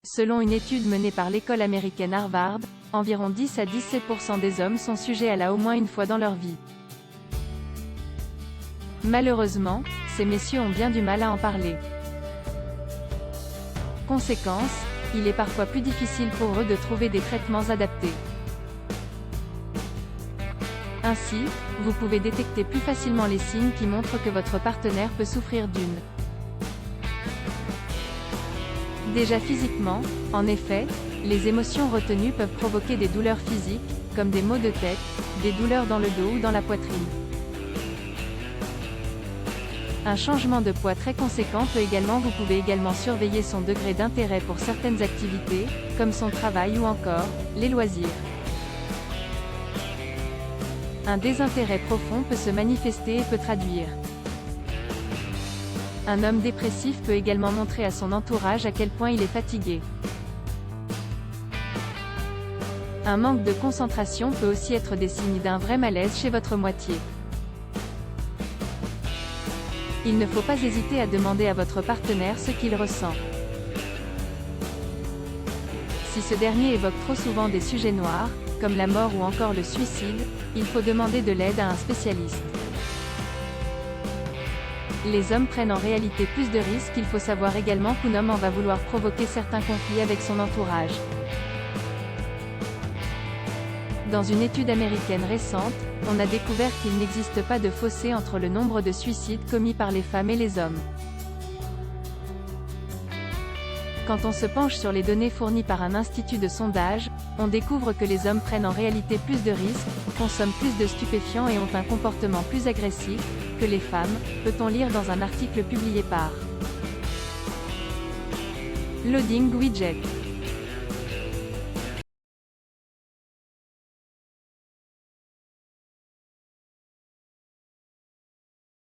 Selon une étude menée par l'école américaine Harvard, environ 10 à 17% des hommes sont sujets à la au moins une fois dans leur vie. Malheureusement, ces messieurs ont bien du mal à en parler. Conséquence, il est parfois plus difficile pour eux de trouver des traitements adaptés. Ainsi, vous pouvez détecter plus facilement les signes qui montrent que votre partenaire peut souffrir d'une. Déjà physiquement, en effet, les émotions retenues peuvent provoquer des douleurs physiques, comme des maux de tête, des douleurs dans le dos ou dans la poitrine. Un changement de poids très conséquent peut également. Vous pouvez également surveiller son degré d'intérêt pour certaines activités, comme son travail ou encore, les loisirs. Un désintérêt profond peut se manifester et peut traduire. Un homme dépressif peut également montrer à son entourage à quel point il est fatigué. Un manque de concentration peut aussi être des signes d'un vrai malaise chez votre moitié. Il ne faut pas hésiter à demander à votre partenaire ce qu'il ressent. Si ce dernier évoque trop souvent des sujets noirs, comme la mort ou encore le suicide, il faut demander de l'aide à un spécialiste. Les hommes prennent en réalité plus de risques. Il faut savoir également qu'un homme en va vouloir provoquer certains conflits avec son entourage. Dans une étude américaine récente, on a découvert qu'il n'existe pas de fossé entre le nombre de suicides commis par les femmes et les hommes. Quand on se penche sur les données fournies par un institut de sondage, on découvre que les hommes prennent en réalité plus de risques, consomment plus de stupéfiants et ont un comportement plus agressif que les femmes, peut-on lire dans un article publié par Loading Widget.